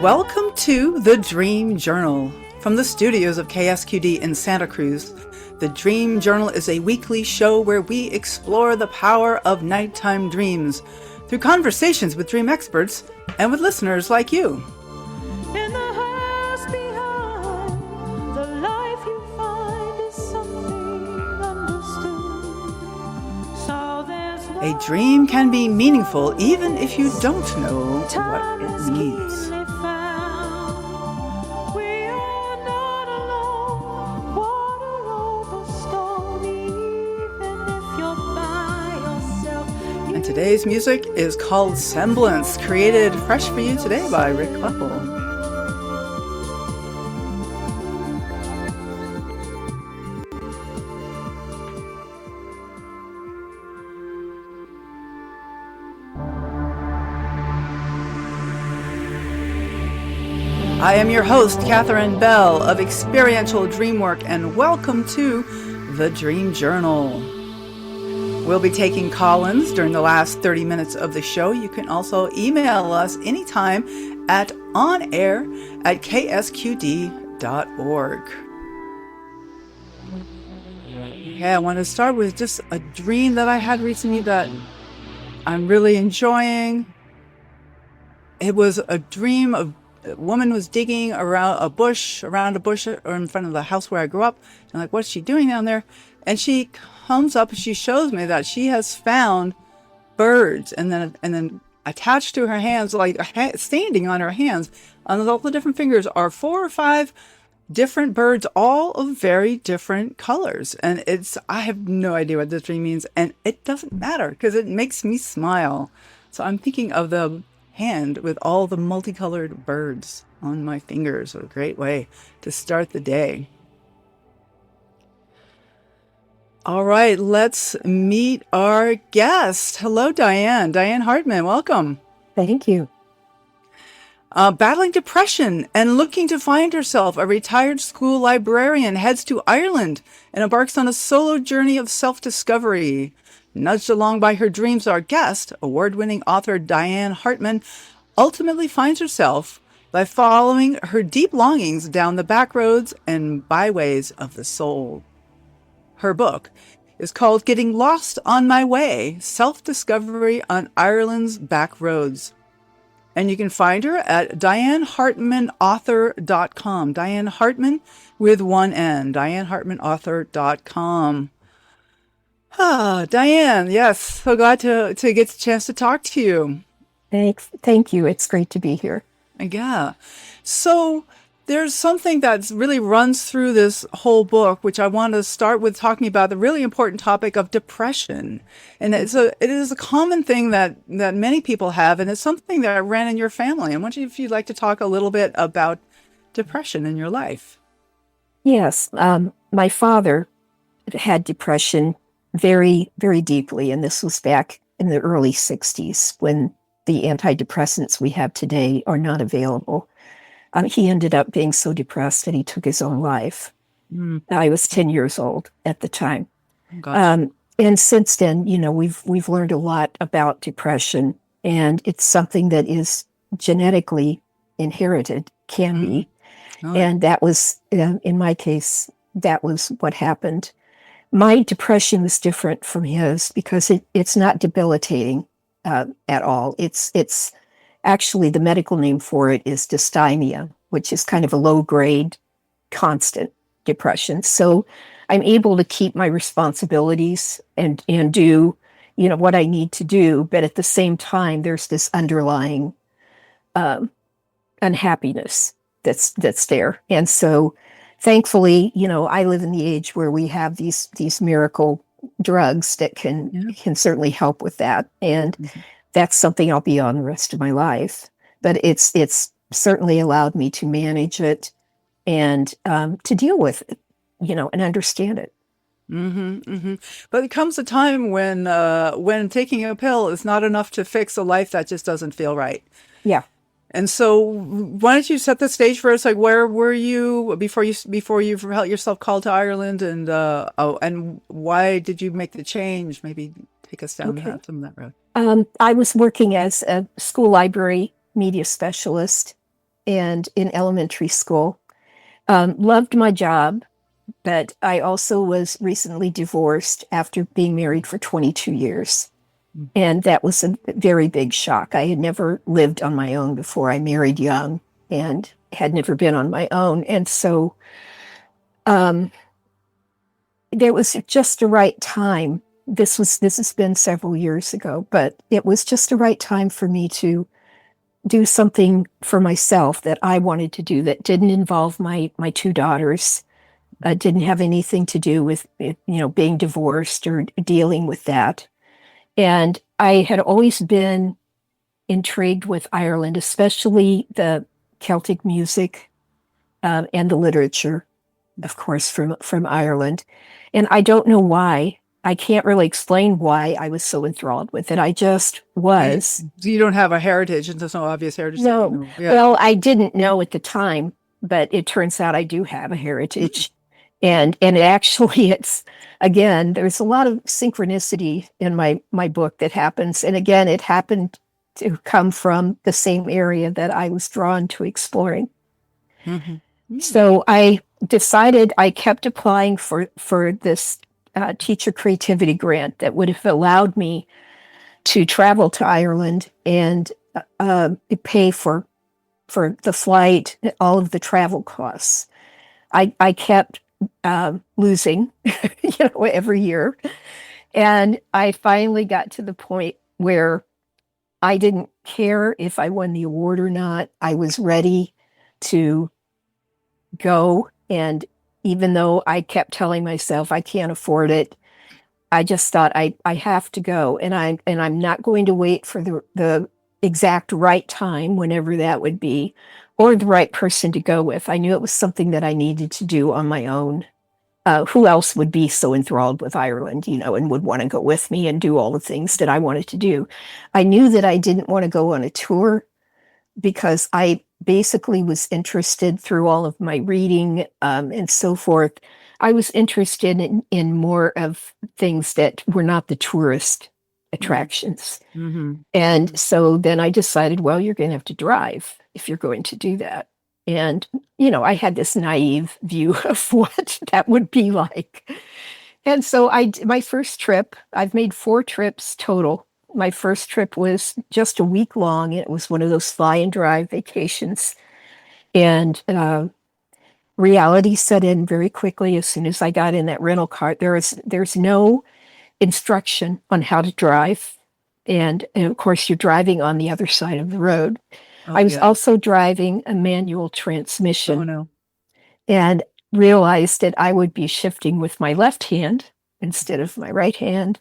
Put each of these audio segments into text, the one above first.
Welcome to The Dream Journal. From the studios of KSQD in Santa Cruz, The Dream Journal is a weekly show where we explore the power of nighttime dreams through conversations with dream experts and with listeners like you. In the house behind, the life you find is something understood. So there's no A dream can be meaningful even if you don't know what it means. We are not alone. Water over stone, even if you're by yourself. And today's music is called Semblance, created fresh for you today by Rick Uppel. I am your host, Katherine Bell of Experiential Dreamwork, and welcome to The Dream Journal. We'll be taking call-ins during the last 30 minutes of the show. You can also email us anytime at onair@ksqd.org. Okay, I want to start with just a dream that I had recently that I'm really enjoying. It was a dream of a woman was digging around a bush or in front of the house where I grew up. And like, what's she doing down there? And she comes up and she shows me that she has found birds and then attached to her hands, like standing on her hands, on all the different fingers are 4 or 5 different birds, all of very different colors. And I have no idea what this dream means, and it doesn't matter because it makes me smile. So I'm thinking of the hand with all the multicolored birds on my fingers. A great way to start the day. All right, let's meet our guest. Hello, Diane. Diane Hartman, welcome. Thank you. Battling depression and looking to find herself, a retired school librarian heads to Ireland and embarks on a solo journey of self-discovery. Nudged along by her dreams, our guest, award-winning author Diane Hartman, ultimately finds herself by following her deep longings down the back roads and byways of the soul. Her book is called Getting Lost on My Way, Self-Discovery on Ireland's Back Roads. And you can find her at DianeHartmanAuthor.com. Diane Hartman with one N, DianeHartmanAuthor.com. Diane, yes, so glad to get the chance to talk to you. Thanks. Thank you. It's great to be here. Yeah. So there's something that really runs through this whole book, which I want to start with talking about the really important topic of depression. And it is a common thing that many people have, and it's something that ran in your family. I wonder if you'd like to talk a little bit about depression in your life. Yes. My father had depression very, very deeply. And this was back in the early 60s when the antidepressants we have today are not available. He ended up being so depressed that he took his own life. I was 10 years old at the time. Gotcha. And since then, we've learned a lot about depression, and it's something that is genetically inherited, can be. Oh. And that was, in my case, that was what happened. My depression was different from his because it's not debilitating at all. It's actually, the medical name for it is dysthymia, which is kind of a low-grade, constant depression. So I'm able to keep my responsibilities and do, what I need to do. But at the same time, there's this underlying unhappiness that's there. And so thankfully, I live in the age where we have these miracle drugs that can certainly help with that. And that's something I'll be on the rest of my life. But it's certainly allowed me to manage it and to deal with it, and understand it. But it comes a time when taking a pill is not enough to fix a life that just doesn't feel right. Yeah. And so why don't you set the stage for us? Like, where were you before you felt yourself called to Ireland, and why did you make the change? Maybe take us down some of that road. I was working as a school library media specialist, and in elementary school. Loved my job, but I also was recently divorced after being married for 22 years. And that was a very big shock. I had never lived on my own before. I married young and had never been on my own. And so there was just the right time. This has been several years ago, but it was just the right time for me to do something for myself that I wanted to do that didn't involve my two daughters, didn't have anything to do with being divorced or dealing with that. And I had always been intrigued with Ireland, especially the Celtic music and the literature, of course, from Ireland. And I don't know why. I can't really explain why I was so enthralled with it. I just was. You don't have a heritage, and there's no obvious heritage. No. Yeah. Well, I didn't know at the time, but it turns out I do have a heritage. And actually, it's, again, there's a lot of synchronicity in my book that happens. And again, it happened to come from the same area that I was drawn to exploring. Mm-hmm. So I decided, I kept applying for this teacher creativity grant that would have allowed me to travel to Ireland and pay for the flight, all of the travel costs. I kept losing, every year. And I finally got to the point where I didn't care if I won the award or not. I was ready to go. And even though I kept telling myself I can't afford it, I just thought I have to go. And I'm not going to wait for the exact right time, whenever that would be, or the right person to go with. I knew it was something that I needed to do on my own. Who else would be so enthralled with Ireland, and would want to go with me and do all the things that I wanted to do? I knew that I didn't want to go on a tour because I basically was interested through all of my reading and so forth. I was interested in more of things that were not the tourist attractions. Mm-hmm. And so then I decided, well, you're going to have to drive if you're going to do that. And, I had this naive view of what that would be like. And so my first trip, I've made 4 trips total. My first trip was just a week long. It was one of those fly and drive vacations. And reality set in very quickly as soon as I got in that rental car. There's no instruction on how to drive. And of course, you're driving on the other side of the road. Oh, I was yeah. also driving a manual transmission. Oh, no. And realized that I would be shifting with my left hand instead of my right hand.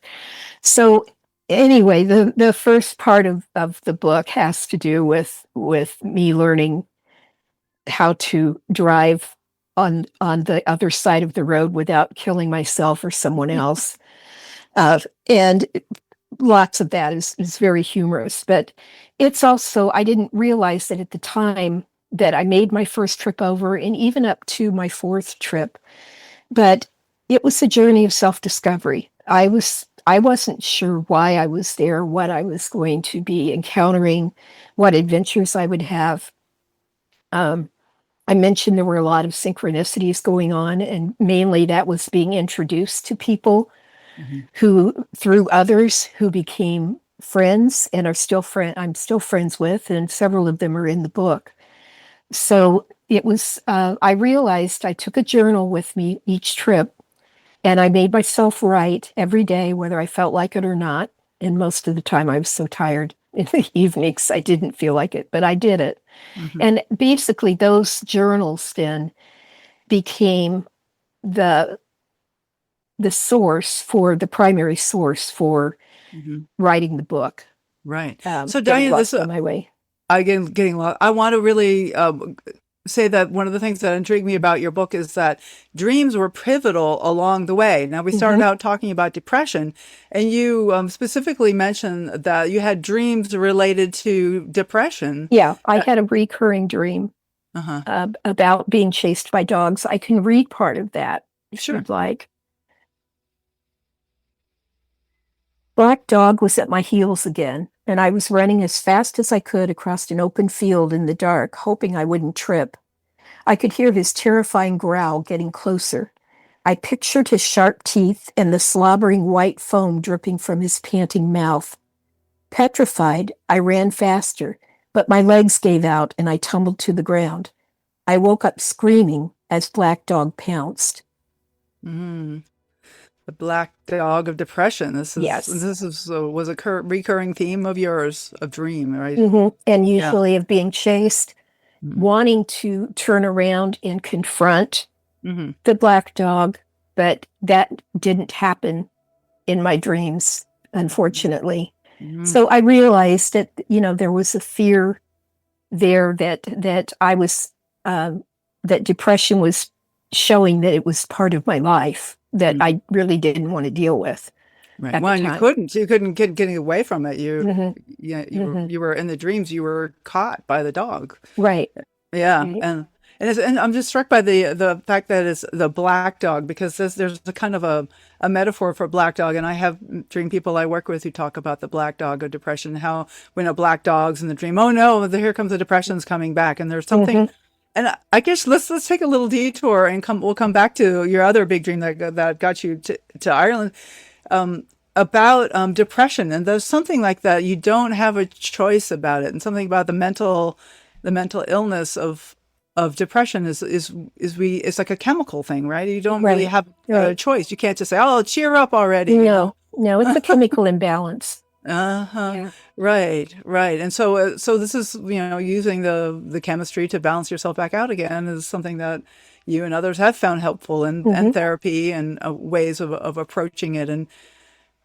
So anyway, the first part of the book has to do with me learning how to drive on the other side of the road without killing myself or someone else. And lots of that is very humorous, but it's also, I didn't realize that at the time that I made my first trip over, and even up to my 4th trip, but it was a journey of self-discovery. I wasn't sure why I was there, what I was going to be encountering, what adventures I would have. I mentioned there were a lot of synchronicities going on, and mainly that was being introduced to people who, through others, who became friends and are still I'm still friends with, and several of them are in the book. So it was, I realized I took a journal with me each trip, and I made myself write every day, whether I felt like it or not. And most of the time I was so tired in the evenings, I didn't feel like it, but I did it. Mm-hmm. And basically those journals then became the source for the primary source for writing the book. Right. So Diane, this on my way. Getting lost. I want to really say that one of the things that intrigued me about your book is that dreams were pivotal along the way. Now, we started out talking about depression, and you specifically mentioned that you had dreams related to depression. Yeah, I had a recurring dream about being chased by dogs. I can read part of that if you'd like. Black dog was at my heels again, and I was running as fast as I could across an open field in the dark, hoping I wouldn't trip. I could hear his terrifying growl getting closer. I pictured his sharp teeth and the slobbering white foam dripping from his panting mouth. Petrified, I ran faster, but my legs gave out and I tumbled to the ground. I woke up screaming as Black Dog pounced. Mm. The black dog of depression. Yes. This is was a recurring theme of yours, of Dream, right? And Yeah. usually of being chased, Mm-hmm. wanting to turn around and confront Mm-hmm. the black dog, but that didn't happen in my dreams, unfortunately. Mm-hmm. So I realized that, there was a fear there that I was, that depression was showing that it was part of my life that I really didn't want to deal with. Right. At Well, the and time. you couldn't get getting away from it. Mhm. You were in the dreams. You were caught by the dog. Right. Yeah, Right. and I'm just struck by the fact that it's the black dog, because there's a kind of a metaphor for black dog, and I have dream people I work with who talk about the black dog of depression, how when a black dog's in the dream, oh no, here comes the depression's coming back, and there's something. And I guess let's take a little detour and we'll come back to your other big dream that got you to Ireland, about depression. And there's something like that. You don't have a choice about it, and something about the mental illness of depression it's like a chemical thing, right? You don't really Right. have a Right. choice. You can't just say, "Oh, cheer up already." No, it's a chemical imbalance. Uh-huh. Yeah. Right. And so this is, using the chemistry to balance yourself back out again is something that you and others have found helpful and therapy and ways of approaching it.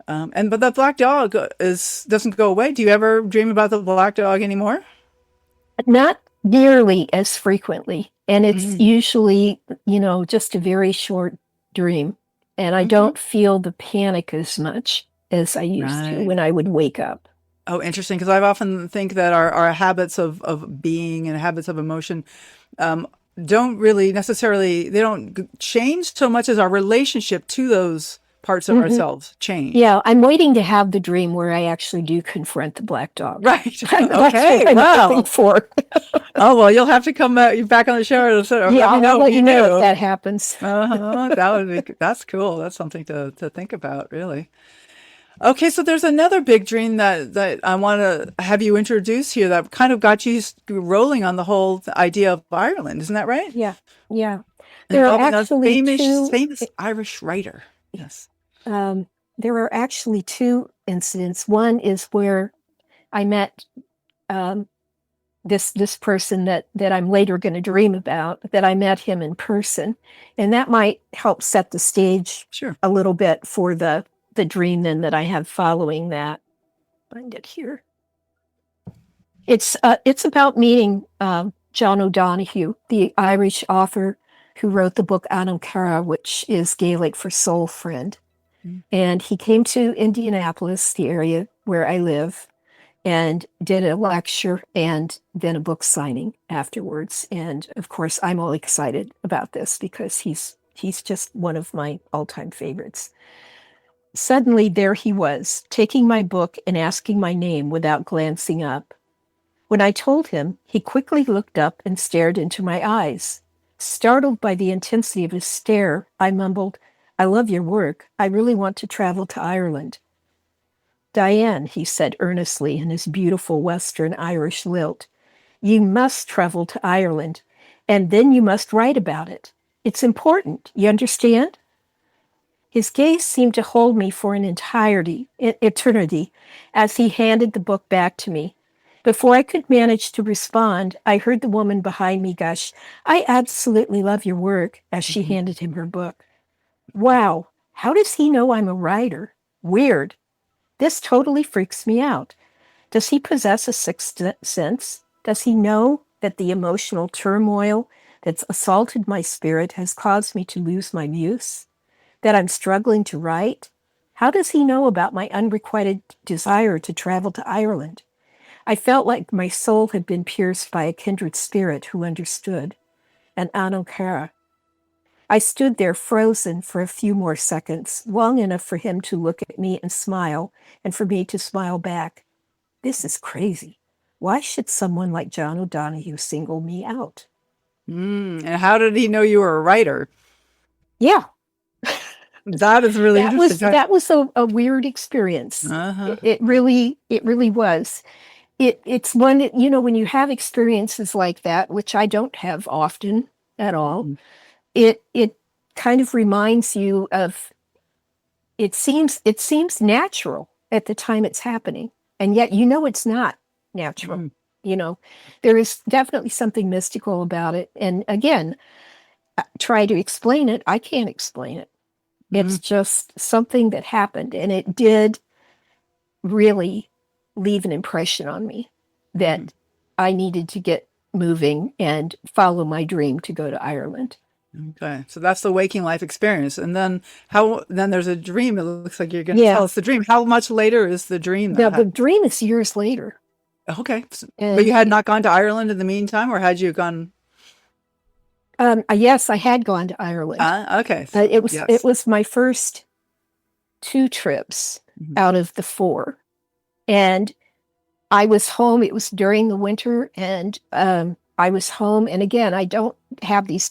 But the black dog doesn't go away. Do you ever dream about the black dog anymore? Not nearly as frequently. And it's Mhm. usually, just a very short dream. And I Mhm. don't feel the panic as much as I used to Right. when I would wake up. Oh, interesting. Because I've often think that our habits of being and habits of emotion um, don't really necessarily, they don't change so much as our relationship to those parts of ourselves change. Yeah, I'm waiting to have the dream where I actually do confront the black dog. Right. That's Okay. what I'm hoping Wow. for. Oh, well, you'll have to come back on the show or let me I'll know let if you you know do. if that happens. That's cool. That's something to think about, really. Okay, so there's another big dream that I want to have you introduce here that kind of got you rolling on the whole idea of Ireland. Isn't that right? Yeah, yeah. There are Involving a actually two. famous Irish writer. Yes. There are actually two incidents. One is where I met um, this person that I'm later going to dream about. That I met him in person, and that might help set the stage Sure. a little bit for the dream then that I have following that. Find it here. It's about meeting John O'Donoghue, the Irish author who wrote the book Anam Cara, which is Gaelic for soul friend. And he came to Indianapolis, the area where I live, and did a lecture and then a book signing afterwards. And of course, I'm all excited about this because he's just one of my all-time favorites. Suddenly, there he was, taking my book and asking my name without glancing up. When I told him, he quickly looked up and stared into my eyes. Startled by the intensity of his stare, I mumbled, "I love your work. I really want to travel to Ireland." "Diane," he said earnestly in his beautiful Western Irish lilt, "you must travel to Ireland, and then you must write about it. It's important, you understand?" His gaze seemed to hold me for an eternity, as he handed the book back to me. Before I could manage to respond, I heard the woman behind me gush, "I absolutely love your work," as she handed him her book. Wow, how does he know I'm a writer? Weird. This totally freaks me out. Does he possess a sixth sense? Does he know that the emotional turmoil that's assaulted my spirit has caused me to lose my muse? That I'm struggling to write? How does he know about my unrequited desire to travel to Ireland? I felt like my soul had been pierced by a kindred spirit who understood. An Anam Cara. I stood there frozen for a few more seconds, long enough for him to look at me and smile, and for me to smile back. this is crazy. Why should someone like John O'Donohue single me out? And how did he know you were a writer? Yeah, That is really interesting. that was a weird experience. Uh-huh. It really was. It's one that, when you have experiences like that, which I don't have often at all, Mhm. it kind of reminds you of, it seems natural at the time it's happening, and yet it's not natural. Mhm. There is definitely something mystical about it, and again, try to explain it. I can't explain it. It's Mhm. just something that happened, and it did really leave an impression on me that Mhm. I needed to get moving and follow my dream to go to Ireland. Okay. So that's the waking life experience. And then then there's a dream. It looks like you're going to tell Yeah. us the dream. How much later is the dream Now, that the happened? dream is years later. Okay. But And you had not gone to Ireland in the meantime, or had you gone? yes, I had gone to Ireland. Okay. It Yes. was my first 2 trips Mhm. out of the 4. And I was home. It was during the winter, and I was home. And again, I don't have these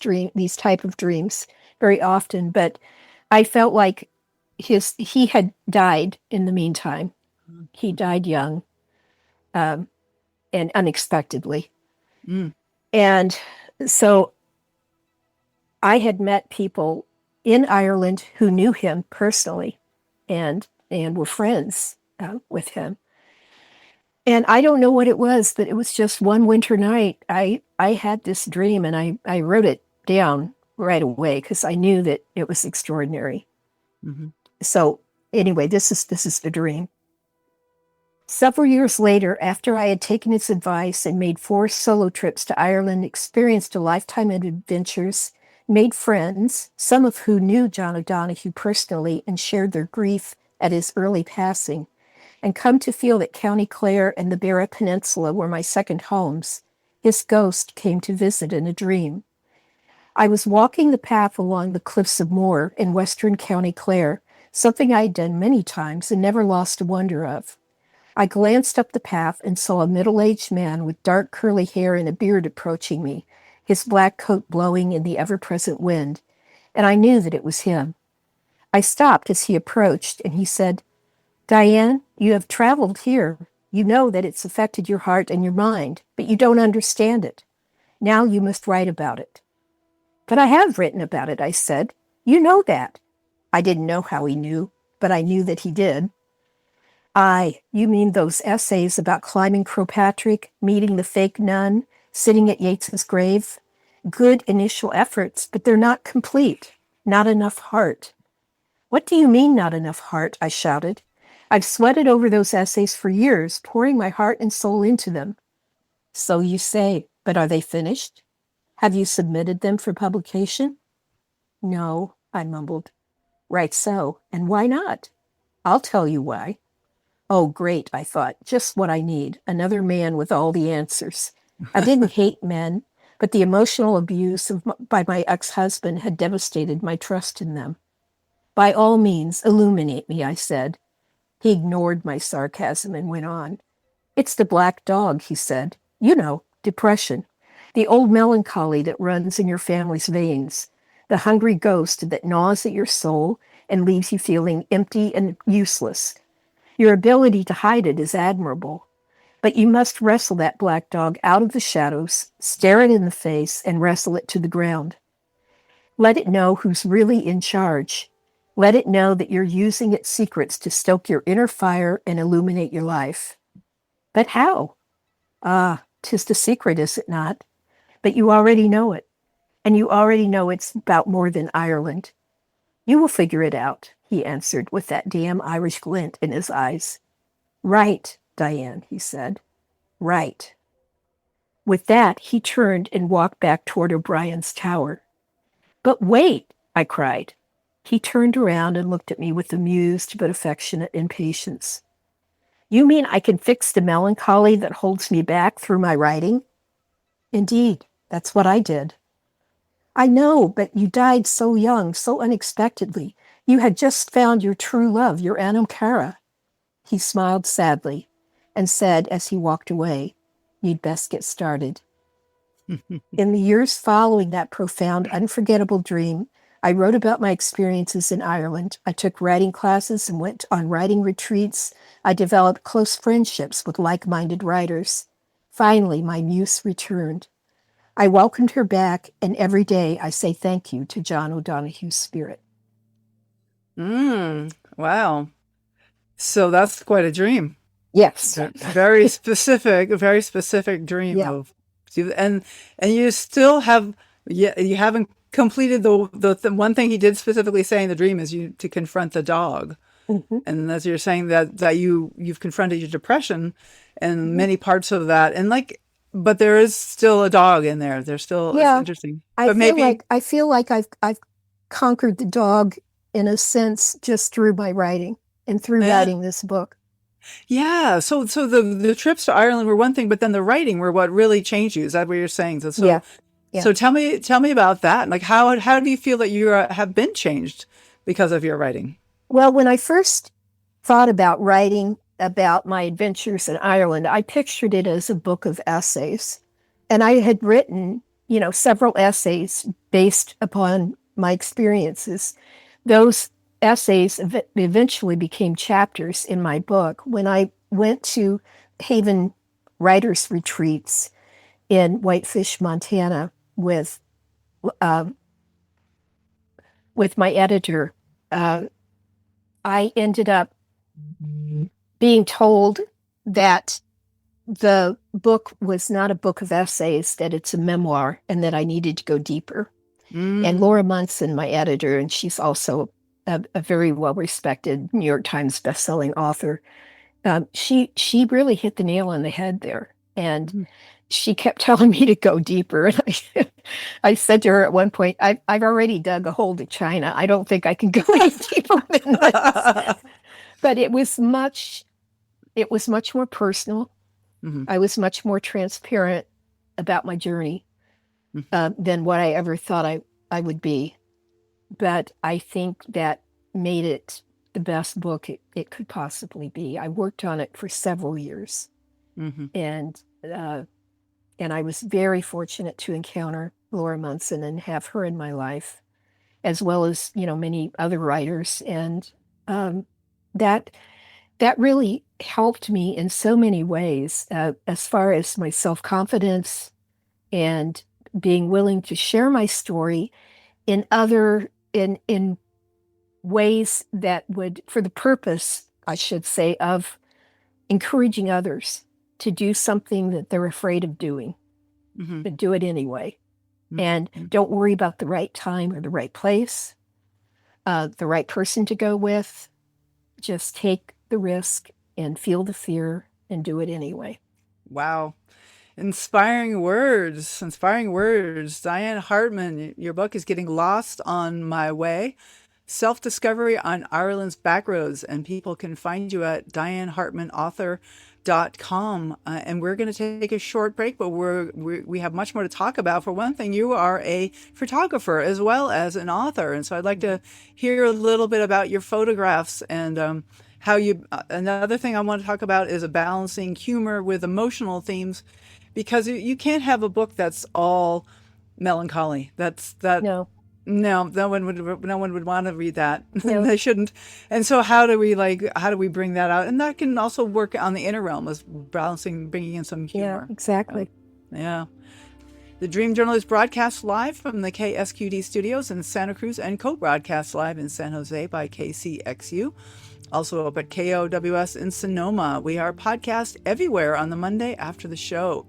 type of dreams very often, but I felt like he had died in the meantime. He died young, um, and unexpectedly. Mm. And so I had met people in Ireland who knew him personally, and were friends with him. And I don't know what it was, but it was just one winter night. I had this dream, and I wrote it down right away because I knew that it was extraordinary. Mhm. So anyway, this is the dream. Several years later, after I had taken his advice and made 4 solo trips to Ireland, experienced a lifetime of adventures, made friends, some of who knew John O'Donohue personally and shared their grief at his early passing, and come to feel that County Clare and the Barra Peninsula were my second homes, his ghost came to visit in a dream. I was walking the path along the cliffs of Moher in western County Clare, something I had done many times and never lost a wonder of. I glanced up the path and saw a middle-aged man with dark curly hair and a beard approaching me, his black coat blowing in the ever-present wind, and I knew that it was him. I stopped as he approached, and he said, "Diane, you have traveled here. You know that it's affected your heart and your mind, but you don't understand it. Now you must write about it." "But I have written about it," I said. "You know that." I didn't know how he knew, but I knew that he did. You mean those essays about climbing Crowpatrick, meeting the fake nun, sitting at Yates's grave? Good initial efforts, but they're not complete. Not enough heart. "What do you mean, not enough heart?" I shouted. "I've sweated over those essays for years, pouring my heart and soul into them." "So you say, but are they finished? Have you submitted them for publication?" "No," I mumbled. "Right so. And why not?" "I'll tell you why." Oh, great, I thought. Just what I need. Another man with all the answers. I didn't hate men, but the emotional abuse by my ex-husband had devastated my trust in them. "By all means, illuminate me," I said. He ignored my sarcasm and went on. "It's the black dog," he said. "You know, depression. The old melancholy that runs in your family's veins. The hungry ghost that gnaws at your soul and leaves you feeling empty and useless. Your ability to hide it is admirable, but you must wrestle that black dog out of the shadows, stare it in the face, and wrestle it to the ground. Let it know who's really in charge. Let it know that you're using its secrets to stoke your inner fire and illuminate your life." "But how?" "Ah, 'tis the secret, is it not? But you already know it, and you already know it's about more than Ireland." "You will figure it out," he answered with that damn Irish glint in his eyes. "Right, Diane," he said. "Right." With that, he turned and walked back toward O'Brien's tower. "But wait," I cried. He turned around and looked at me with amused but affectionate impatience. "You mean I can fix the melancholy that holds me back through my writing?" "Indeed, that's what I did." "I know, but you died so young, so unexpectedly. You had just found your true love, your Anam Cara." He smiled sadly. and said as he walked away, "You'd best get started." In the years following that profound, unforgettable dream, I wrote about my experiences in Ireland. I took writing classes and went on writing retreats. I developed close friendships with like-minded writers. Finally, my muse returned. I welcomed her back, and every day I say thank you to John O'Donoghue's spirit. Wow. So that's quite a dream. Yes. Very specific dream Yeah. of you, and you still have, yeah, you haven't completed the one thing he did specifically say in the dream is you to confront the dog. Mm-hmm. And as you're saying that you've confronted your depression and Mm-hmm. many parts of that, and like, but there is still a dog in there. There's still, Yeah. it's interesting. I But feel like I've conquered the dog in a sense just through my writing and through Yeah. writing this book. Yeah. So the trips to Ireland were one thing, but then the writing were what really changed you. Is that what you're saying? So Yeah. Yeah. so tell me about that. Like how do you feel that you have been changed because of your writing? Well, when I first thought about writing about my adventures in Ireland, I pictured it as a book of essays. And I had written, several essays based upon my experiences. Those essays eventually became chapters in my book. When I went to Haven Writers Retreats in Whitefish, Montana, with my editor, I ended up being told that the book was not a book of essays, that it's a memoir, and that I needed to go deeper. And Laura Munson, my editor, and she's also a very well-respected New York Times bestselling author, she really hit the nail on the head there. And she kept telling me to go deeper. And I said to her at one point, I've already dug a hole to China. I don't think I can go any deeper than this. But it was much more personal. Mhm. I was much more transparent about my journey than what I ever thought I would be. But I think that made it the best book it could possibly be. I worked on it for several years. Mhm. And I was very fortunate to encounter Laura Munson and have her in my life, as well as, many other writers. And that really helped me in so many ways, as far as my self-confidence and being willing to share my story in ways that would, for the purpose, I should say, of encouraging others to do something that they're afraid of doing, but do it anyway. And don't worry about the right time or the right place, the right person to go with. Just take the risk and feel the fear and do it anyway. Wow. Inspiring words. Diane Hartman, your book is getting lost on my way. Self-discovery on Ireland's backroads, and people can find you at dianehartmanauthor.com. And we're going to take a short break, but we have much more to talk about. For one thing, you are a photographer as well as an author. And so I'd like to hear a little bit about your photographs and how you, another thing I want to talk about is balancing humor with emotional themes, because you can't have a book that's all melancholy. No. No one would want to read that. No. They shouldn't. And so how do we bring that out? And that can also work on the inner realm as balancing, bringing in some humor. Yeah, exactly. Yeah. The Dream Journal is broadcast live from the KSQD studios in Santa Cruz and co-broadcast live in San Jose by KCXU. Also up at KOWS in Sonoma. We are podcast everywhere on the Monday after the show.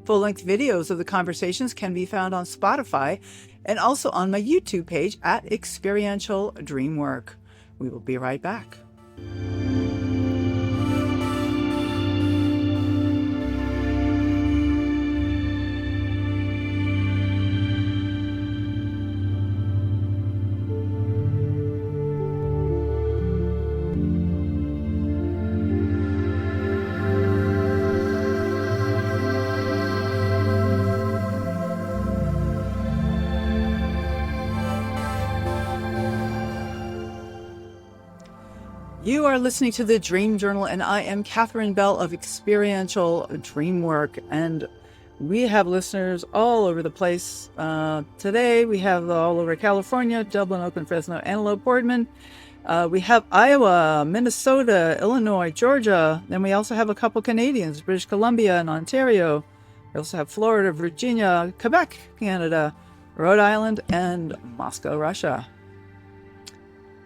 Full-length videos of the conversations can be found on Spotify and also on my YouTube page at Experiential Dreamwork. We will be right back. You are listening to the Dream Journal, and I am Katherine Bell of Experiential Dreamwork. And we have listeners all over the place. Today, we have all over California, Dublin, Oakland, Fresno, Antelope, Boardman. We have Iowa, Minnesota, Illinois, Georgia. Then we also have a couple Canadians, British Columbia and Ontario. We also have Florida, Virginia, Quebec, Canada, Rhode Island, and Moscow, Russia.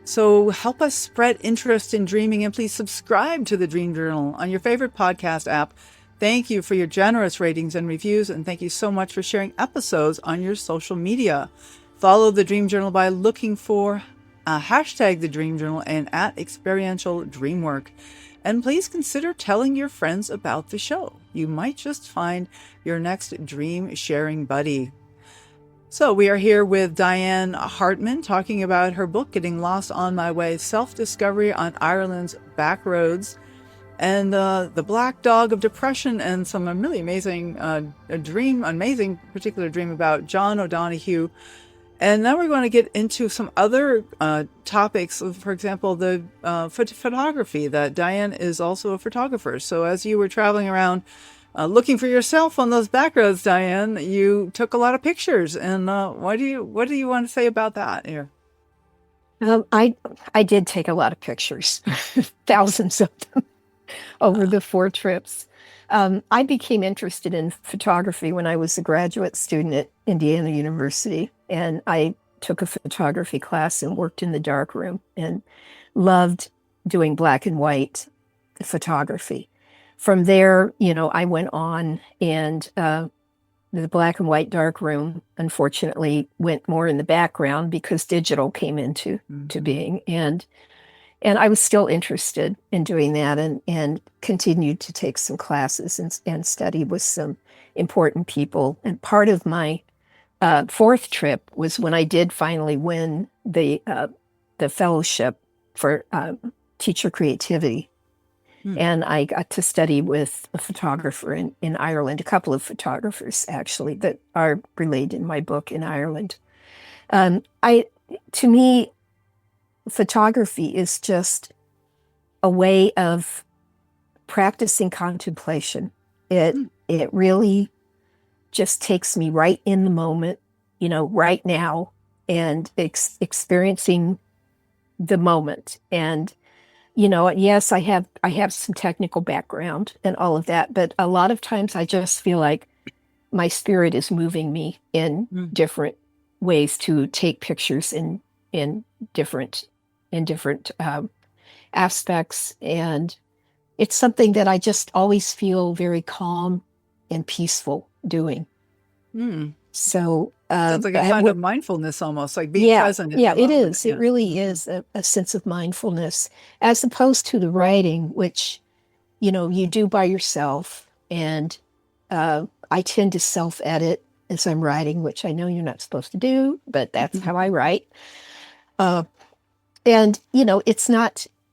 So help us spread interest in dreaming, and please subscribe to the Dream Journal on your favorite podcast app. Thank you for your generous ratings and reviews, and thank you so much for sharing episodes on your social media. Follow the Dream Journal by looking for hashtag the Dream Journal and at Experiential Dreamwork. And please consider telling your friends about the show. You might just find your next dream sharing buddy. So we are here with Diane Hartman talking about her book, Getting Lost on My Way, Self-Discovery on Ireland's Back Roads, and the Black Dog of Depression, and some really amazing particular dream about John O'Donoghue. And now we're going to get into some other topics, for example, the photography, that Diane is also a photographer. So as you were traveling around looking for yourself on those back roads, Diane, you took a lot of pictures. And what do you want to say about that here? I did take a lot of pictures, thousands of them over the 4 trips. I became interested in photography when I was a graduate student at Indiana University, and I took a photography class and worked in the darkroom and loved doing black and white photography. From there, I went on, and the black and white darkroom, unfortunately, went more in the background because digital came into to being. And I was still interested in doing that, and continued to take some classes and study with some important people. And part of my 4th trip was when I did finally win the fellowship for teacher creativity. And I got to study with a photographer in Ireland, a couple of photographers, actually, that are relayed in my book in Ireland. To me, photography is just a way of practicing contemplation. It really just takes me right in the moment, right now, and experiencing the moment. And yes, I have some technical background and all of that, but a lot of times I just feel like my spirit is moving me in different ways to take pictures in different aspects, and it's something that I just always feel very calm and peaceful doing. So sounds like a kind of mindfulness, almost like being present. Yeah, it is. Yeah. It really is a sense of mindfulness, as opposed to the writing, which you do by yourself. And I tend to self-edit as I'm writing, which I know you're not supposed to do, but that's how I write. And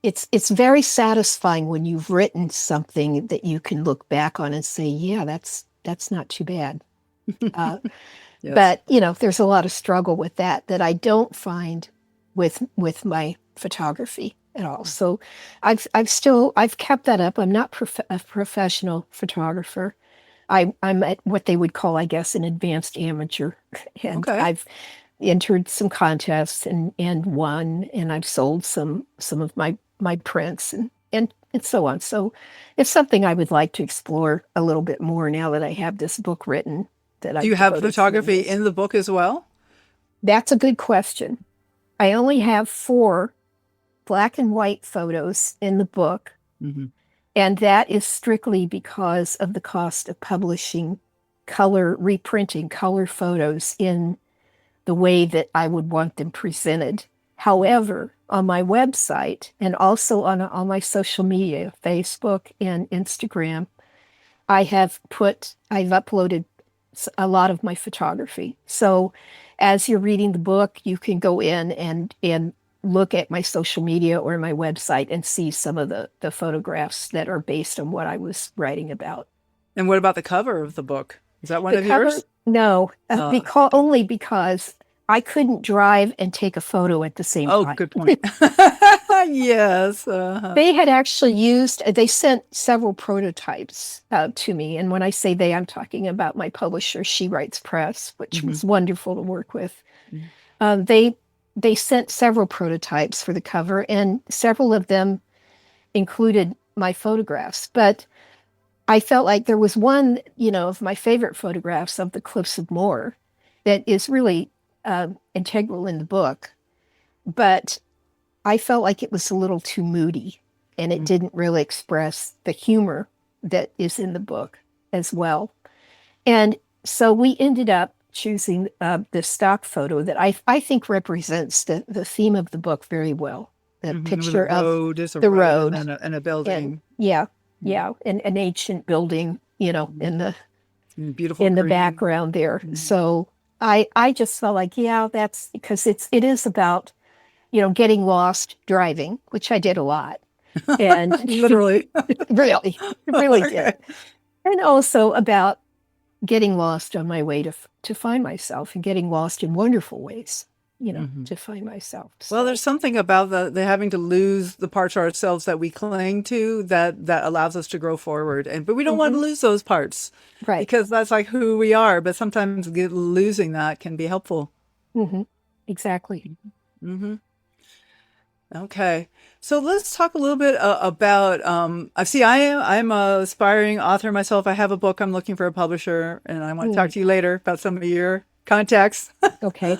it's very satisfying when you've written something that you can look back on and say, yeah, that's not too bad. Yes. But there's a lot of struggle with that I don't find with my photography at all. So I've kept that up. I'm not a professional photographer. I'm at what they would call, I guess, an advanced amateur. And okay. I've entered some contests and won, and I've sold some of my prints and so on. So it's something I would like to explore a little bit more now that I have this book written. Do you have photography in the book as well? That's a good question. I only have 4 black and white photos in the book. And that is strictly because of the cost of publishing reprinting color photos in the way that I would want them presented. However, on my website and also on my social media, Facebook and Instagram, I've uploaded a lot of my photography. So as you're reading the book, you can go in and look at my social media or my website and see some of the photographs that are based on what I was writing about. And what about the cover of the book? Is that one of yours? No, only because I couldn't drive and take a photo at the same Oh, time. good point. Yes. They had actually they sent several prototypes to me. And when I say they, I'm talking about my publisher, She Writes Press, which was wonderful to work with. Mhm. They sent several prototypes for the cover, and several of them included my photographs. But I felt like there was one, of my favorite photographs of the Cliffs of Moher that is really integral in the book. But I felt like it was a little too moody, and it didn't really express the humor that is in the book as well. And so we ended up choosing the stock photo that I think represents the theme of the book very well. The picture The of road is a the road road and a building. and and an ancient building, Beautiful in the green. background there. So I just felt like, that's because it is about, getting lost driving, which I did a lot. And Literally. really Okay. did. And also about getting lost on my way to find myself, and getting lost in wonderful ways, to find myself. Well, there's something about the having to lose the parts of ourselves that we cling to that allows us to grow forward. But we don't want to lose those parts, right. because that's like who we are. But sometimes losing that can be helpful. Exactly. Okay. So let's talk a little bit about I'm a aspiring author myself. I have a book. I'm looking for a publisher, and I want to talk to you later about some of your contacts. Okay.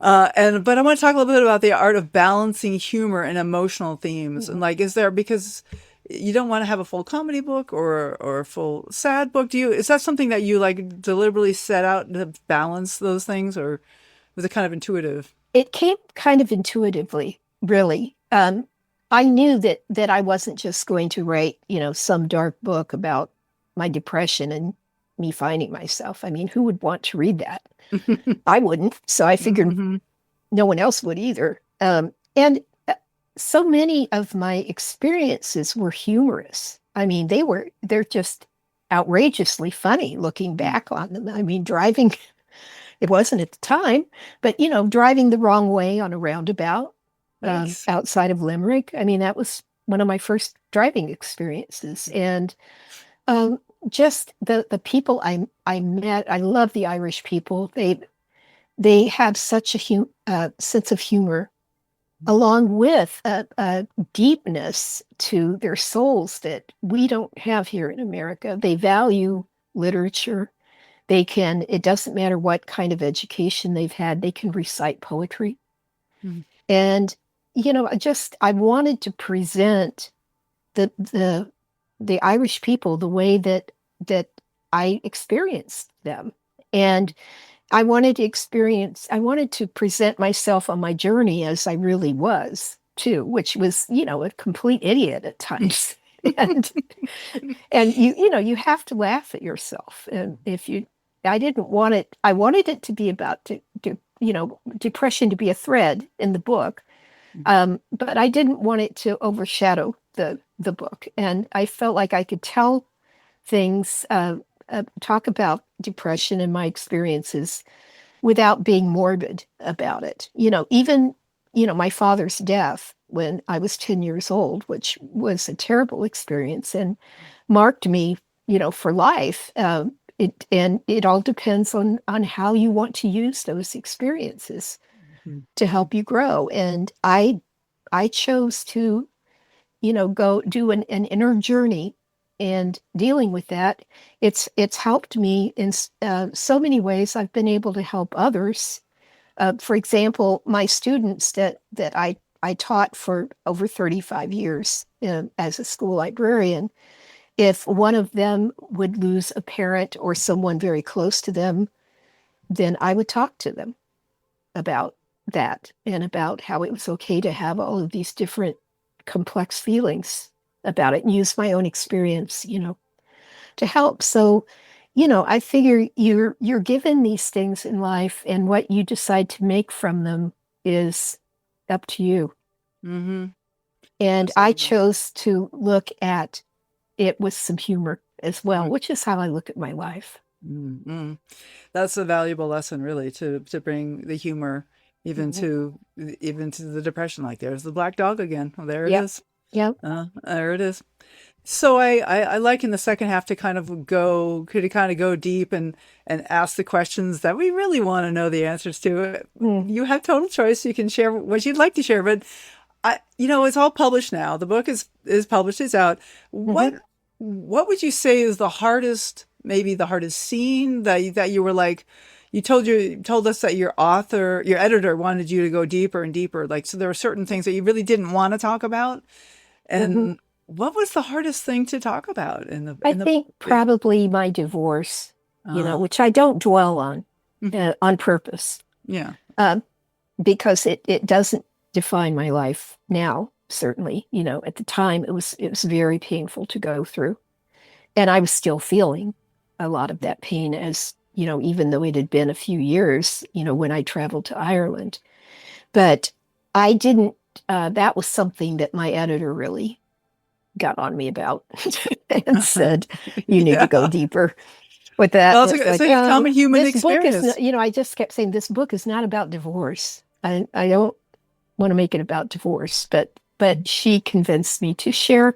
But I want to talk a little bit about the art of balancing humor and emotional themes. And because you don't want to have a full comedy book or a full sad book. Is that something that you like deliberately set out to balance those things, or was it kind of intuitive? It came kind of intuitively, really. I knew that I wasn't just going to write, some dark book about my depression and me finding myself. I mean, who would want to read that? I wouldn't. So I figured no one else would either. And so many of my experiences were humorous. I mean, they're just outrageously funny looking back on them. I mean, driving, it wasn't at the time, but, driving the wrong way on a roundabout outside of Limerick. I mean, that was one of my first driving experiences. And just the people I met, I love the Irish people. They have such a sense of humor, along with a deepness to their souls that we don't have here in America. They value literature. It doesn't matter what kind of education they've had, they can recite poetry. And, I wanted to present the Irish people the way that I experienced them. And I wanted to present myself on my journey as I really was too, which was, a complete idiot at times. and you have to laugh at yourself. And I wanted it to be about depression to be a thread in the book. But I didn't want it to overshadow the book. And I felt like I could tell things, talk about depression and my experiences without being morbid about it. Even, my father's death when I was 10 years old, which was a terrible experience and marked me, for life. It all depends on how you want to use those experiences to help you grow. And I chose to, go do an inner journey, and dealing with that. It's helped me in so many ways. I've been able to help others. For example, my students that I taught for over 35 years as a school librarian, if one of them would lose a parent or someone very close to them, then I would talk to them about that and about how it was okay to have all of these different complex feelings about it, and use my own experience, to help. So, I figure you're given these things in life, and what you decide to make from them is up to you. And I chose to look at it with some humor as well, which is how I look at my life. Mm. That's a valuable lesson, really, to bring the humor even Mhm. to the depression. Like, there's the black dog again. Well, there it Yep. is. Yep. There it is. So I like in the second half to kind of go deep and ask the questions that we really want to know the answers to. Mm. You have total choice. You can share what you'd like to share, but it's all published now. The book is published. It's out. Mhm. What would you say is maybe the hardest scene that you were like, you told us that your editor wanted you to go deeper and deeper. Like, so there were certain things that you really didn't want to talk about. Mhm. And what was the hardest thing to talk about I in the think probably my divorce, uh which I don't dwell mhm. on purpose, Yeah. uh, because it doesn't define my life now. Certainly, at the time it was very painful to go through, and I was still feeling a lot of that pain as even though it had been a few years, when I traveled to Ireland. But I didn't. That was something that my editor really got on me about and said, "You need to go Yeah. deeper with that." Well, And it's it's like, a common human this book is experience. not, I just kept saying, this book is not about divorce. I don't want to make it about divorce, but she convinced me to share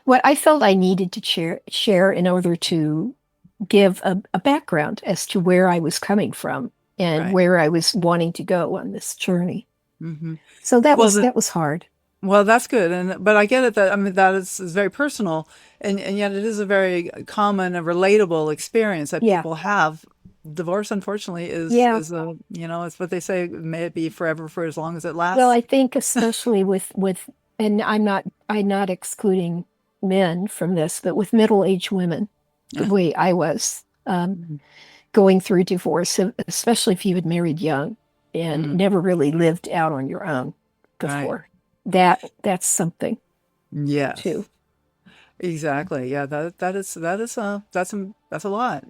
what I felt I needed to share in order to give a background as to where I was coming from and Right. where I was wanting to go on this journey. Hmm. So that Well, was that was hard. well, that's good, but I get it that I mean that is very personal, and yet it is a very common and relatable experience that Yeah. people have. Divorce, unfortunately, Yeah. is a it's what they say. May it be forever for as long as it Well, lasts. I think especially with and I'm not excluding men from this, but with middle-aged women, the Yeah. way I was Mhm. going through divorce, especially if you had married young and Mm. never really lived out on your own Right. before. That's something too. Yes. Exactly. Yeah. That's a lot.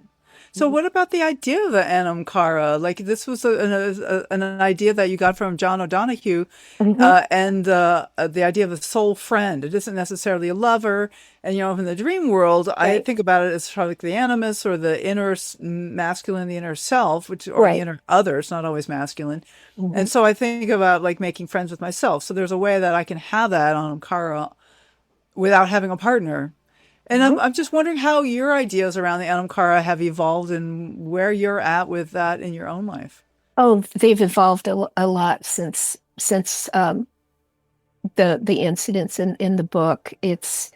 So, Mhm. what about the idea of the Anam Cara? Like, this was an idea that you got from John O'Donohue, Mhm. and the idea of a soul friend. It isn't necessarily a lover. And in the dream world, I Right. think about it as sort of like the animus or the inner masculine, the inner self, or the Right. inner other. It's not always masculine. And Mhm. so I think about like making friends with myself. So there's a way that I can have that on Cara without having a partner. And Mhm. I'm just wondering how your ideas around the Anamkara have evolved and where you're at with that in your own life. Oh, they've evolved a lot since the incidents in the book. It's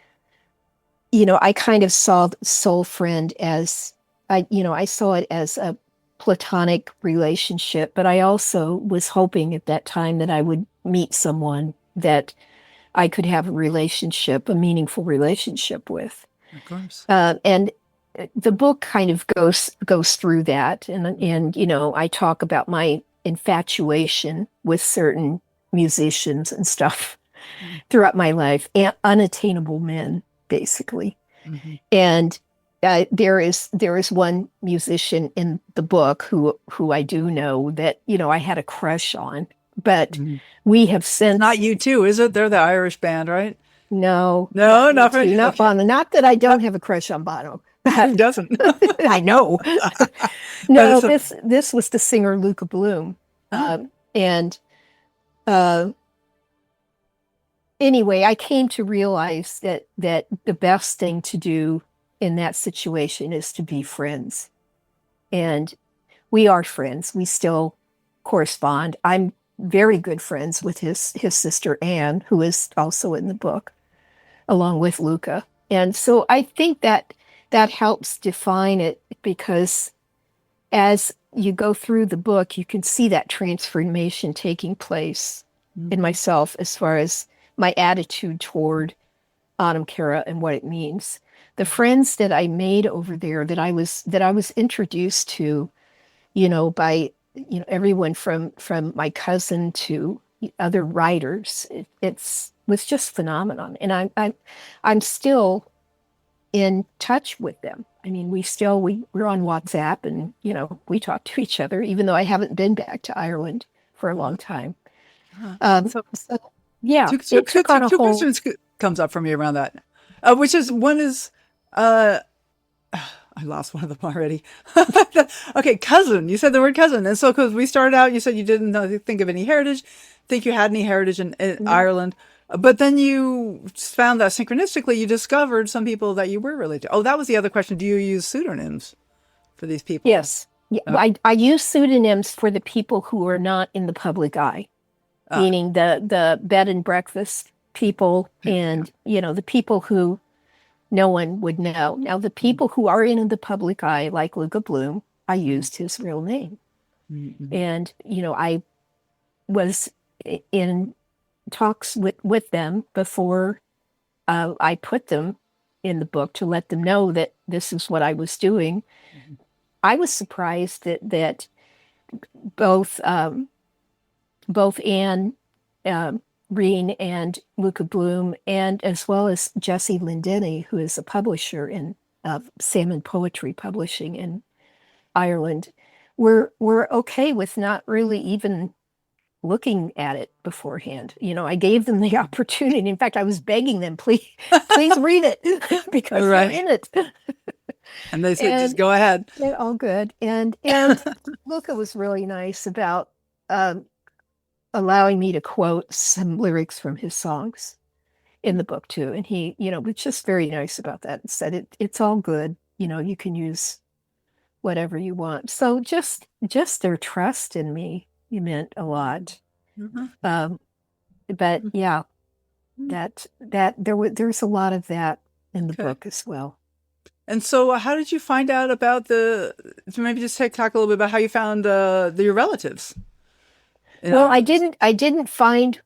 I kind of saw soul friend as I saw it as a platonic relationship, but I also was hoping at that time that I would meet someone that I could have a meaningful relationship with. Of course. And the book kind of goes through that, and I talk about my infatuation with certain musicians and stuff throughout my life, and unattainable men, basically. Mm-hmm. And there is one musician in the book who I do know that I had a crush on, but Hmm. we have It's not since you too, is it? They're the Irish band, right? no, No, not you not for two, not okay. Bono. Not that I don't have a crush on Bono, Who but doesn't? I know. But No, it's a this was the singer Luca Bloom, ah, and uh, anyway, I came to realize that the best thing to do in that situation is to be friends. And we are friends. We still correspond. I'm very good friends with his sister Anne, who is also in the book, along with Luca. And so I think that helps define it because as you go through the book, you can see that transformation taking place in mhm, myself as far as my attitude toward Autumn Kara and what it means. The friends that I made over there that I was introduced to, by everyone from my cousin to other writers. It's was just phenomenon, and I'm still in touch with them. I mean, we're on WhatsApp, and we talk to each other, even though I haven't been back to Ireland for a long time. uh, Um, so so yeah, two, it took on a two whole. questions comes up for me around that, which is one is uh, I lost one of them already. Okay, cousin. You said the word cousin. And so, because we started out, you said you didn't think of any heritage, think you had any heritage in Mhm. Ireland. But then you found that synchronistically you discovered some people that you were related to. Oh, that was the other question. Do you use pseudonyms for these people? Yes. Yeah, Uh, I use pseudonyms for the people who are not in the public eye, uh, meaning the bed and breakfast people and, the people who no one would know. Now, the people who are in the public eye, like Luca Bloom, I used his real name. mm-hmm. And, I was in talks with them before I put them in the book to let them know that this is what I was doing. I was surprised that both both Anne Reen and Luca Bloom, and as well as Jessie Lindeni, who is a publisher in Salmon Poetry Publishing in Ireland, were okay with not really even looking at it beforehand. I gave them the opportunity. In fact, I was begging them, please read it because they're Right. in it. And they said, just And go ahead. they're all good. And Luca was really nice about um, allowing me to quote some lyrics from his songs in the book too. And he, was just very nice about that and said it's all good. You can use whatever you want. So just their trust in me, meant a lot. Mhm. Um, but yeah, there's a lot of that in the Okay. book as well. And so, how did you find out about maybe just talk a little bit about how you found your relatives? Well, I Ireland? didn't find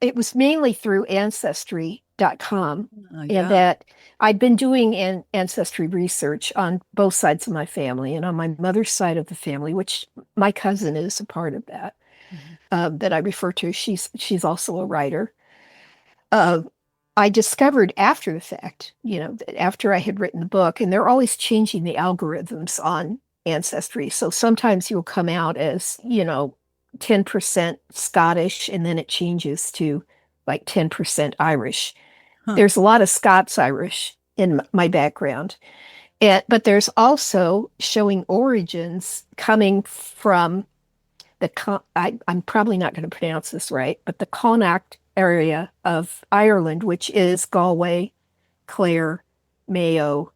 it was mainly through ancestry.com, and Yeah. that I'd been doing ancestry research on both sides of my family, and on my mother's side of the family, which my cousin is a part of that, that I refer to. She's also a writer. Uh, I discovered after the fact, after I had written the book, and they're always changing the algorithms on Ancestry. So sometimes you'll come out as, 10% Scottish, and then it changes to like 10% Irish. Huh. There's a lot of Scots Irish in my background. But there's also showing origins coming from I'm probably not going to pronounce this right, but the Connacht area of Ireland, which is Galway, Clare, Mayo.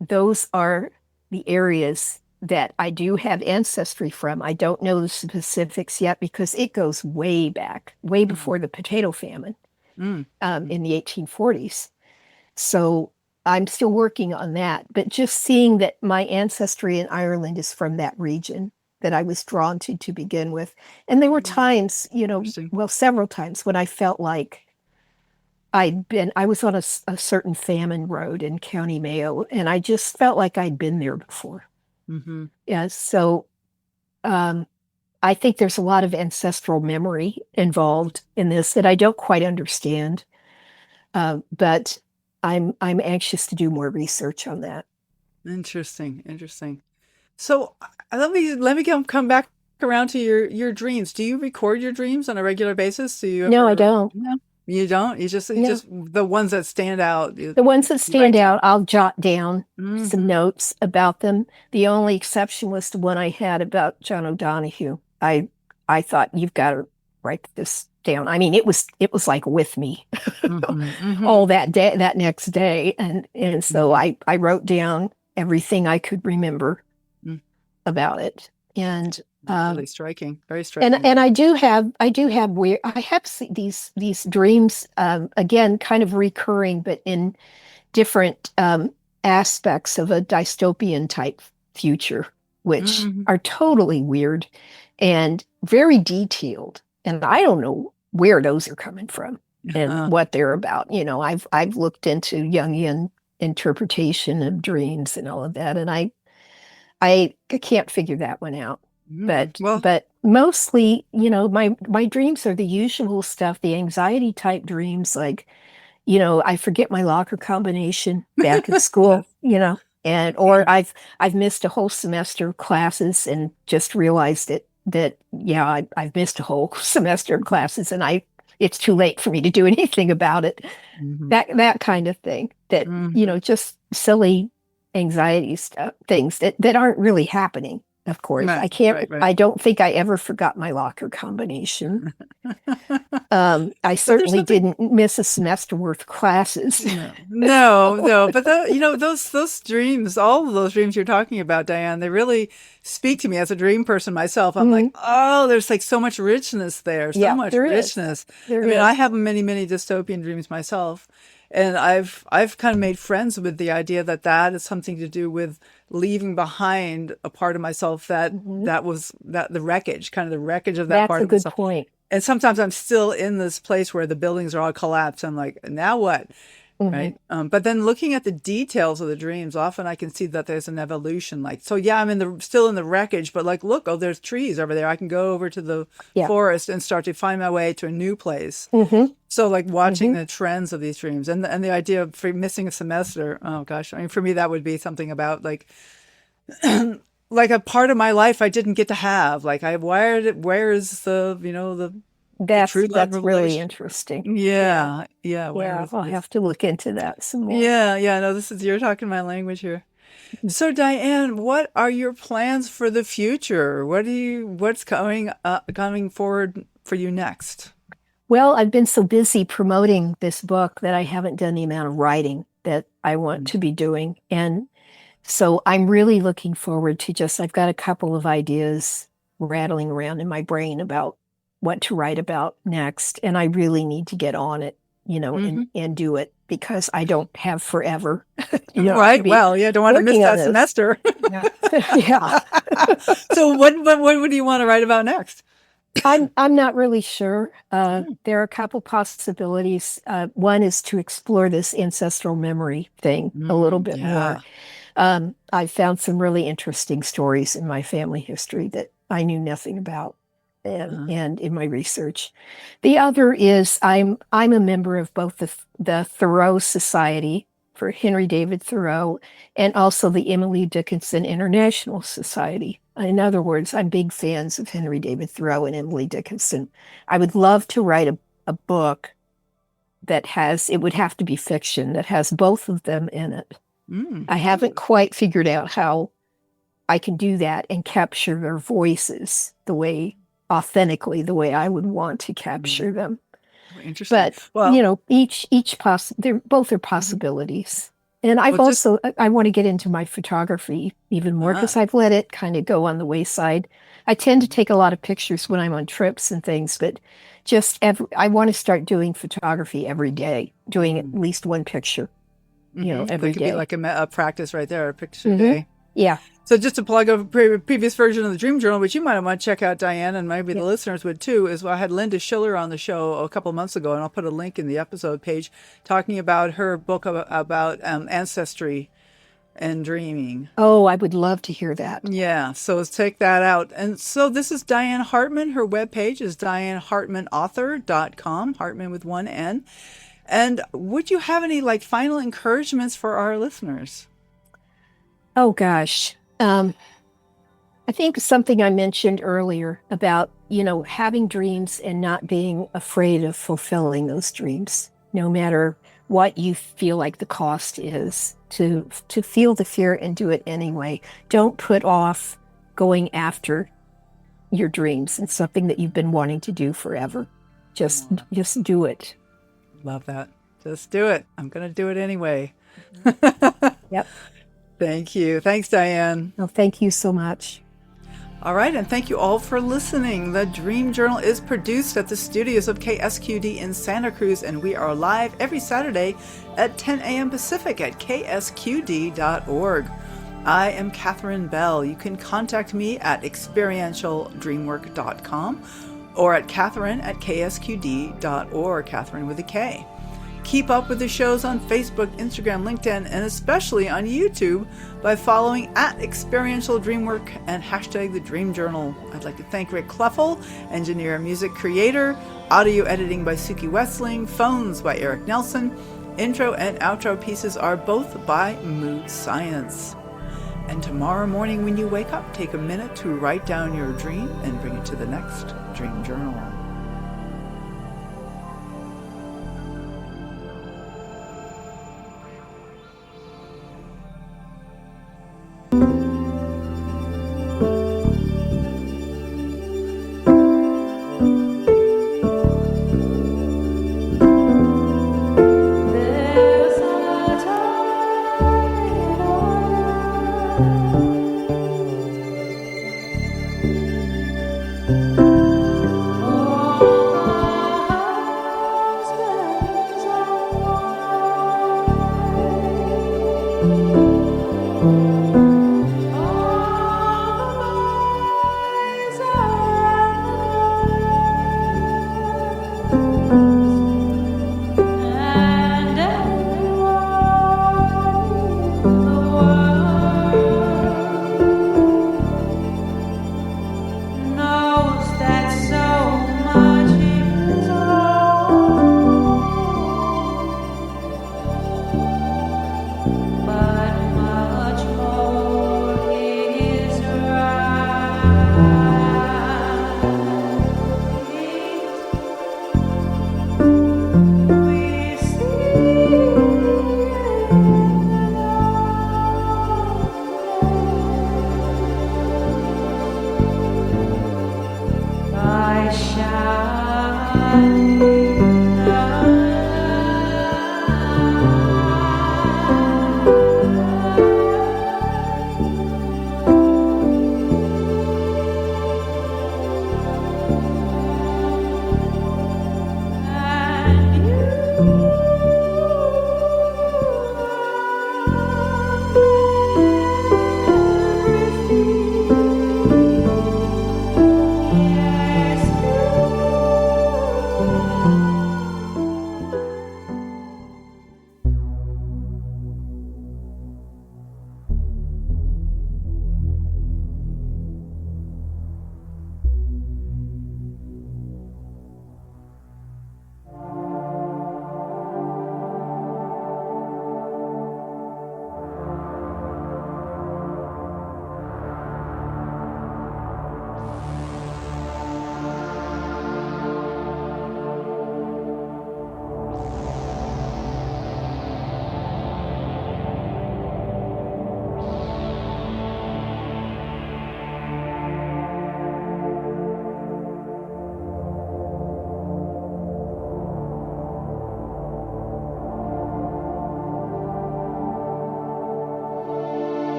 Those are the areas that I do have ancestry from. I don't know the specifics yet because it goes way back, way before the potato famine Mm. in the 1840s. So I'm still working on that. But just seeing that my ancestry in Ireland is from that region that I was drawn to begin with. And there were times, Interesting. well, several times when I felt like I was on a certain famine road in County Mayo, and I just felt like I'd been there before. Mm-hmm. Yeah, so I think there's a lot of ancestral memory involved in this that I don't quite understand, but I'm anxious to do more research on that. Interesting. Interesting. So let me come back around to your dreams. Do you record your dreams on a regular basis? Do you No, I ever? don't. No, you don't. You No, just the ones that stand out. You the ones that stand write out, down. I'll jot down some Mm-hmm. notes about them. The only exception was the one I had about John O'Donohue. I thought you've got to write this down. I mean, it was like with me Mm-hmm. Mm-hmm. all that day, that next day, and so I wrote down everything I could remember Mm-hmm. about it, and Really striking. Very and striking. and I do have weird. I have these dreams again, kind of recurring, but in different aspects of a dystopian type future, which Mm-hmm. are totally weird and very detailed. And I don't know where those are coming from and Uh, what they're about. I've looked into Jungian interpretation of dreams and all of that, and I can't figure that one out. But well, but mostly, my dreams are the usual stuff, the anxiety type dreams, like, I forget my locker combination back at school, and or I've missed a whole semester of classes and just realized that yeah, I've missed a whole semester of classes and it's too late for me to do anything about it. mhm. That kind of thing. That, Mhm. just silly anxiety stuff, things that aren't really happening. Of course, Right, I can't. right, right. I don't think I ever forgot my locker combination. I But there's certainly something. didn't miss a semester worth of classes. No. But those dreams, all of those dreams you're talking about, Diane, they really speak to me as a dream person myself. I'm like, Mhm. oh, there's like so much richness there, so Yeah, much there is. richness. There I mean, I is. have many dystopian dreams myself, and I've kind of made friends with the idea that that is something to do with leaving behind a part of myself Mhm. that the wreckage, kind of the wreckage of that That's part a of good myself. point. And sometimes I'm still in this place where the buildings are all collapsed. I'm like, now what? Hmm. Right. But then looking at the details of the dreams, often I can see that there's an evolution. Like, so yeah, I'm still in the wreckage, but like, look, oh, there's trees over there. I can go over to the Yeah. forest and start to find my way to a new place. Hmm. So like watching Hmm. the trends of these dreams and the idea of missing a semester. Oh gosh. I mean, for me, that would be something about like, like a part of my life I didn't get to have. Like I wired it. Where is the true love That's really revelation? interesting. Yeah. Yeah. Where Yeah. is I'll this? have to look into that some more. Yeah. No, you're talking my language here. So Diane, what are your plans for the future? What's coming forward for you next? Well, I've been so busy promoting this book that I haven't done the amount of writing that I want to be doing. And so I'm really looking forward to I've got a couple of ideas rattling around in my brain about what to write about next. And I really need to get on it, Hmm. and do it because I don't have forever, to Right. be Well, yeah, don't want to miss working on that this. semester. Yeah. Yeah. So what do you want to write about next? I'm not really sure. There are a couple possibilities. One is to explore this ancestral memory thing a little bit more. Yeah. I found some really interesting stories in my family history that I knew nothing about, Uh-huh. and in my research. The other is I'm a member of both the Thoreau Society for Henry David Thoreau and also the Emily Dickinson International Society. In other words, I'm big fans of Henry David Thoreau and Emily Dickinson. I would love to write a book it would have to be fiction, that has both of them in it. I haven't quite figured out how I can do that and capture their voices authentically, the way I would want to capture them. Interesting. But, Well, they're both are possibilities. And well, just I want to get into my photography even more uh, because I've let it kind of go on the wayside. I tend to take a lot of pictures when I'm on trips and things, but I want to start doing photography every day, doing at least one picture, that every could be day. like a practice right there, a picture Hmm. day. Yeah. So just to plug a previous version of the Dream Journal, which you might want to check out, Diane, and maybe the Yeah. listeners would too, is I had Linda Schiller on the show a couple months ago, and I'll put a link in the episode page, talking about her book about ancestry and dreaming. Oh, I would love to hear that. Yeah, so let's take that out. And so this is Diane Hartman. Her webpage is dianehartmanauthor.com, Hartman with one N. And would you have any like final encouragements for our listeners? Oh, gosh. I think something I mentioned earlier about, having dreams and not being afraid of fulfilling those dreams, no matter what you feel like the cost is, to feel the fear and do it anyway. Don't put off going after your dreams and something that you've been wanting to do forever. Just do it. Love that. Just do it. I'm going to do it anyway. Yep. Thank you. Thanks, Diane. Well, thank you so much. All right, and thank you all for listening. The Dream Journal is produced at the studios of KSQD in Santa Cruz, and we are live every Saturday at 10 a.m. Pacific at ksqd.org. I am Katherine Bell. You can contact me at experientialdreamwork.com or at Katherine@ksqd.org, Katherine with a K. Keep up with the shows on Facebook, Instagram, LinkedIn, and especially on YouTube by following at Experiential Dreamwork and hashtag The Dream Journal. I'd like to thank Rick Kleffel, engineer and music creator, audio editing by Suki Westling, phones by Eric Nelson. Intro and outro pieces are both by Mood Science. And tomorrow morning when you wake up, take a minute to write down your dream and bring it to the next Dream Journal. And everyone in the world knows that so much is wrong, but much more is right. We see I shine.